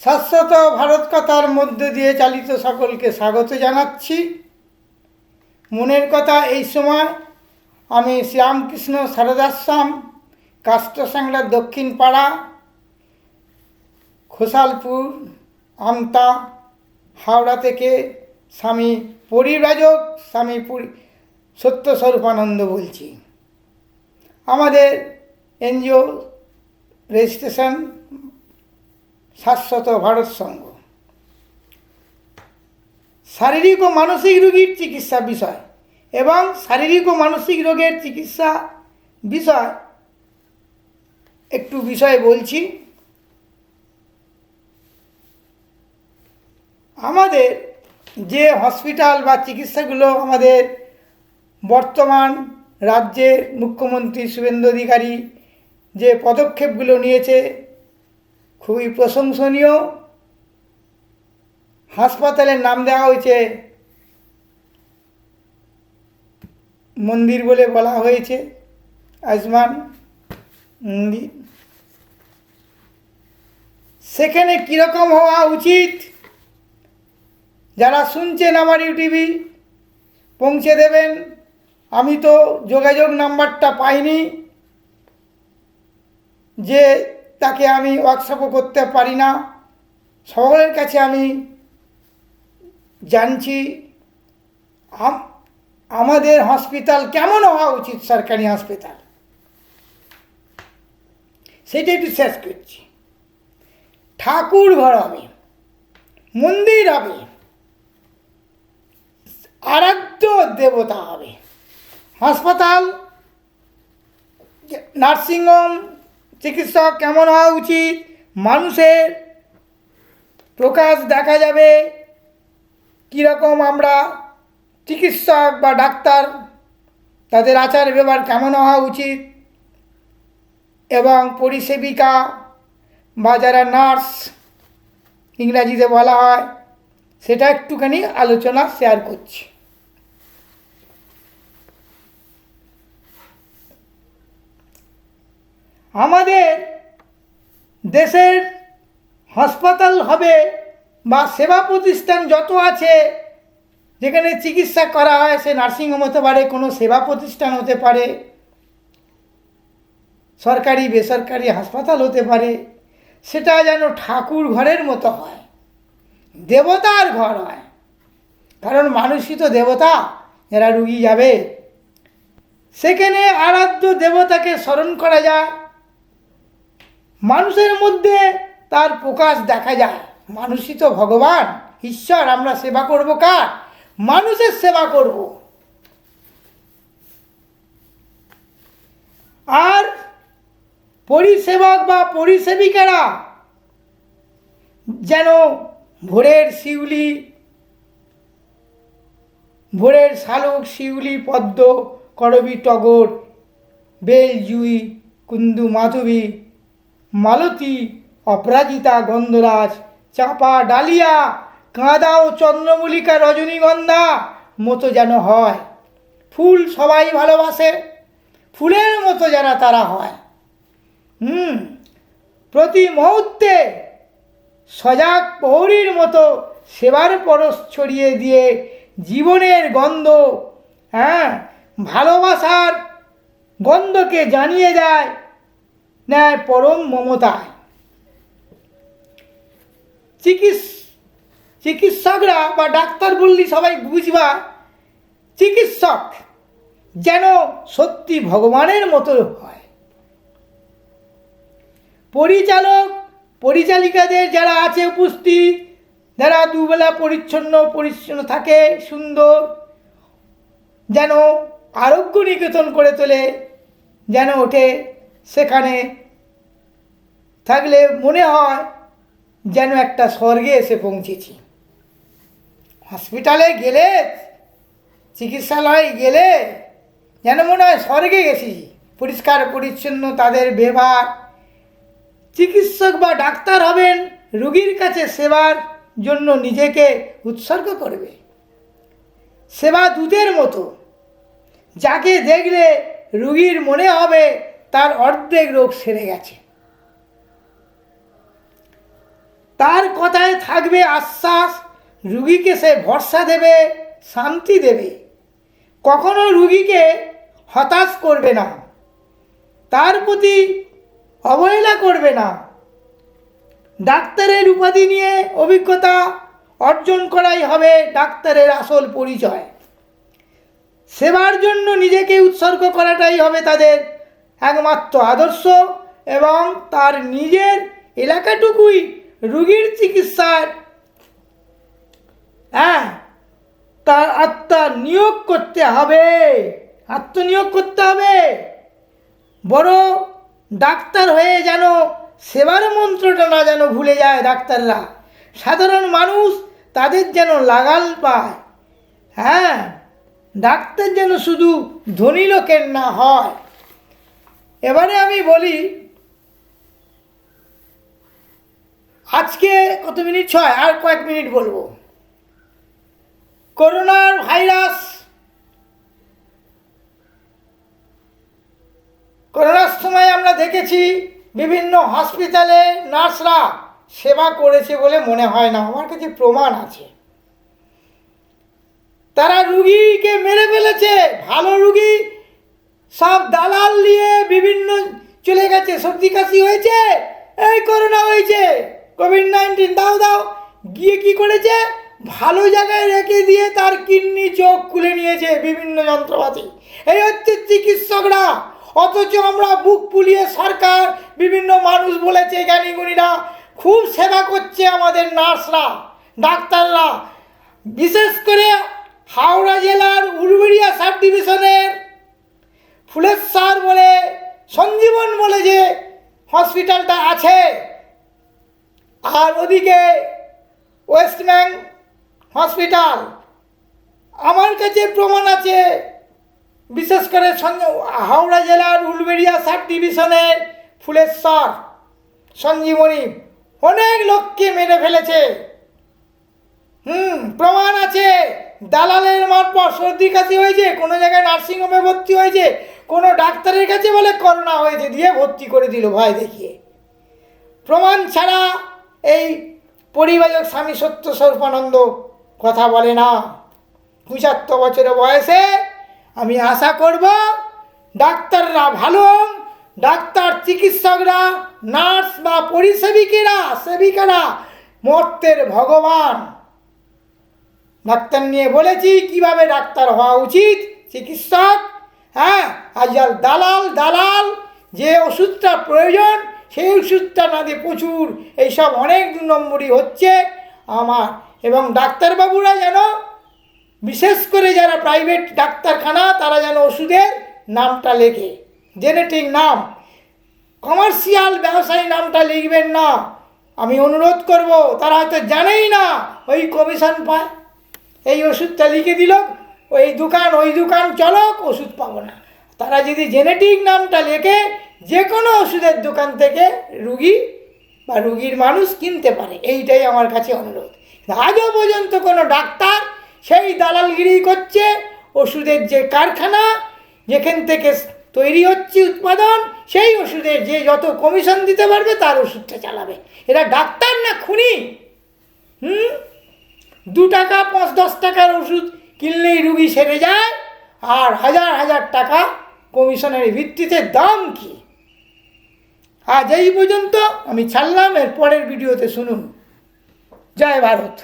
শাশ্বত ভারত কথার মধ্য দিয়ে চালিত সকলকে স্বাগত জানাচ্ছি। মনের কথা এই সময় আমি শ্রীরামকৃষ্ণ সারদাশ্রম, কাষ্টসাংড়া দক্ষিণ পাড়া, খোসালপুর, আমতা, হাওড়া থেকে স্বামী পরিব্রাজক স্বামী সত্যস্বরূপানন্দ বলছি। আমাদের এনজিও রেজিস্ট্রেশন শাশ্বত ভারত সংঘ। শারীরিক ও মানসিক রোগীর চিকিৎসা বিষয় এবং শারীরিক ও মানসিক রোগের চিকিৎসা বিষয় একটু বিষয় বলছি। আমাদের যে হসপিটাল বা চিকিৎসাগুলো আমাদের বর্তমান রাজ্যের মুখ্যমন্ত্রী শুভেন্দু অধিকারী যে পদক্ষেপগুলো নিয়েছে খুবই প্রশংসনীয়। হাসপাতালের নাম দেওয়া হয়েছে মন্দির বলে বলা হয়েছে, আয়ুষ্মান মন্দির। সেখানে কীরকম হওয়া উচিত যারা শুনছেন আমার ইউটিভি পৌঁছে দেবেন। আমি তো যোগাযোগ নাম্বারটা পাইনি, যে তাকে আমি হোয়াটসঅ্যাপও করতে পারি না। সকলের কাছে আমি জানছি আমাদের হসপিটাল কেমন হওয়া উচিত, সরকারি হসপিটাল, সেটা একটু শেষ করছি। ঠাকুর ঘর হবে, মন্দির হবে, আরাধ্য দেবতা হবে। হাসপাতাল, নার্সিংহোম, চিকিৎসক কেমন হওয়া উচিত, মানুষের প্রকাশ দেখা যাবে কীরকম আমরা চিকিৎসক বা ডাক্তার তাদের আচার ব্যবহার কেমন হওয়া উচিত, এবং পরিষেবিকা বা যারা নার্স ইংরাজিতে বলা হয়, সেটা একটুখানি আলোচনা শেয়ার করছি। আমাদের দেশের হাসপাতাল হবে বা সেবা প্রতিষ্ঠান যত আছে যেখানে চিকিৎসা করা হয়, সে নার্সিংহোম হতে পারে, কোনো সেবা প্রতিষ্ঠান হতে পারে, সরকারি বেসরকারি হাসপাতাল হতে পারে, সেটা যেন ঠাকুর ঘরের মতো হয়, দেবতার ঘর হয়। কারণ মানুষই তো দেবতা, যারা রুগী যাবে সেখানে আরাধ্য দেবতাকে স্মরণ করা যায়, মানুষের মধ্যে তার প্রকাশ দেখা যায়। মানুষই তো ভগবান, ঈশ্বর। আমরা সেবা করব কার? মানুষের সেবা করব। আর পরিষেবক বা পরিষেবিকারা যেন ভোরের শিউলি, ভোরের শালুক, শিউলি, পদ্ম, করবী, টগর, বেল, জুই, কুন্দু, মাধবী, মালতী, অপরাজিতা, গন্ধরাজ, চাঁপা, ডালিয়া, গাঁদা ও চন্দ্রমল্লিকা, রজনীগন্ধা মতো যেন হয়। ফুল সবাই ভালোবাসে, ফুলের মতো যেন তারা হয়। প্রতি মুহূর্তে সজাগ প্রহরীর মতো সেবার পরশ ছড়িয়ে দিয়ে জীবনের গন্ধ, ভালোবাসার গন্ধকে জানিয়ে দেয় ন্যায় পরম মমতায়। চিকিৎসকরা বা ডাক্তার বললি সবাই বুঝবা, চিকিৎসক যেন সত্যি ভগবানের মতো হয়। পরিচালক পরিচালিকাদের যারা আছে উপস্থিত, যারা দুবেলা পরিচ্ছন্ন থাকে, সুন্দর যেন আরোগ্য নিকেতন করে তোলে, যেন ওঠে। সেখানে থাকলে মনে হয় যেন একটা স্বর্গে এসে পৌঁছেছি। হসপিটালে গেলে, চিকিৎসালয়ে গেলে যেন মনে হয় স্বর্গে গেছি। পরিষ্কার পরিচ্ছন্ন তাদের ব্যবহার। চিকিৎসক বা ডাক্তার হবেন রোগীর কাছে সেবার জন্য নিজেকে উৎসর্গ করবে। সেবা দূতের মতো, যাকে দেখলে রোগীর মনে হবে তার অর্ধেক রোগ সেরে গেছে। তার কথায় থাকবে আশ্বাস, রুগীকে সে ভরসা দেবে, শান্তি দেবে, কখনো রুগীকে হতাশ করবে না, তার প্রতি অবহেলা করবে না। ডাক্তারের উপাধি নিয়ে অভিজ্ঞতা অর্জন করাই হবে ডাক্তারের আসল পরিচয়। সেবার জন্য নিজেকে উৎসর্গ করাটাই হবে তাদের একমাত্র আদর্শ, এবং তার নিজের এলাকাটুকুই রুগীর চিকিৎসার তার আত্মনিয়োগ করতে হবে। বড় ডাক্তার হয়ে যেন সেবার মন্ত্রটা না যেন ভুলে যায় ডাক্তাররা, সাধারণ মানুষ তাদের যেন লাগাল পায়। ডাক্তার যেন শুধু ধনী লোকের না হয়। এবারে আমি বলি, আজকে কত মিনিট? 6, আর কয়েক মিনিট বলবো। করোনার ভাইরাস, করোনার সময় আমরা দেখেছি বিভিন্ন হসপিটালে নার্সরা সেবা করেছে বলে মনে হয় না, আমার কাছে প্রমাণ আছে। তারা রুগীকে মেরে ফেলেছে, ভালো রুগী সব দালাল নিয়ে বিভিন্ন চলে গেছে। সর্দি কাশি হয়েছে, এই করোনা হয়েছে, কোভিড-19 দাও গিয়ে কি করেছে, ভালো জায়গায় রেখে দিয়ে তার কিডনি চোখ খুলে নিয়েছে, বিভিন্ন যন্ত্রপাতি। এই হচ্ছে চিকিৎসকরা। অথচ আমরা বুক ফুলিয়ে সরকার, বিভিন্ন মানুষ বলেছে, জ্ঞানীগুণীরা খুব সেবা করছে আমাদের নার্সরা, ডাক্তাররা। বিশেষ করে হাওড়া জেলার উলুবেড়িয়া সাব ডিভিশনের ফুলেশ্বর বলে, সঞ্জীবন বলে যে হসপিটালটা আছে, আর ওদিকে ওয়েস্টম্যান হসপিটাল, আমার কাছে প্রমাণ আছে। বিশেষ করে হাওড়া জেলার উলুবেড়িয়া সাব ডিভিশনের ফুলেশ্বর সঞ্জীবনী অনেক লোককে মেরে ফেলেছে। প্রমাণ আছে। দালালের মারফত সর্দি কাশি হয়েছে, কোনো জায়গায় নার্সিংহোমে ভর্তি হয়েছে, কোনো ডাক্তারের কাছে বলে করোনা হয়েছে, দিয়ে ভর্তি করে দিল ভয় দেখিয়ে। প্রমাণ ছাড়া এই পরিবাজক স্বামী সত্য স্বরূপানন্দ কথা বলে না। 75 বছর বয়সে আমি আশা করব ডাক্তাররা ভালো, ডাক্তার, চিকিৎসকরা, নার্স বা সেবিকারা মর্তের ভগবান। ডাক্তার নিয়ে বলেছি কিভাবে ডাক্তার হওয়া উচিত, চিকিৎসক। আর যার দালাল যে ওষুধটা প্রয়োজন সেই ওষুধটা না দিয়ে প্রচুর এইসব অনেক 2 নম্বরই হচ্ছে আমার। এবং ডাক্তারবাবুরা যেন, বিশেষ করে যারা প্রাইভেট ডাক্তারখানা, তারা যেন ওষুধের নামটা লেখে, জেনেটিক নাম, কমার্শিয়াল ব্যবসায়ী নামটা লিখবেন না। আমি অনুরোধ করব, তারা হয়তো জানেই না ওই কমিশন পায়, এই ওষুধটা লিখে দিল, ওই দোকান চলক, ওষুধ পাবো না। তারা যদি জেনেটিক নামটা লেখে, যে কোনো ওষুধের দোকান থেকে রুগী বা রুগীর মানুষ কিনতে পারে, এইটাই আমার কাছে অনুরোধ। আজও পর্যন্ত কোনো ডাক্তার সেই দালালগিরি করছে। ওষুধের যে কারখানা, যেখান থেকে তৈরি হচ্ছে উৎপাদন, সেই ওষুধের যে যত কমিশন দিতে পারবে তার ওষুধটা চালাবে। এরা ডাক্তার না খুনি? 2 টাকা 5-10 টাকার ওষুধ কিনলেই রুগী সেরে যায়, আর হাজার টাকা কমিশনের ভিত্তিতে। দাম কি? আজ এই পর্যন্ত আমি ছাড়লাম, এর পরের ভিডিওতে শুনুন। জয় ভারত।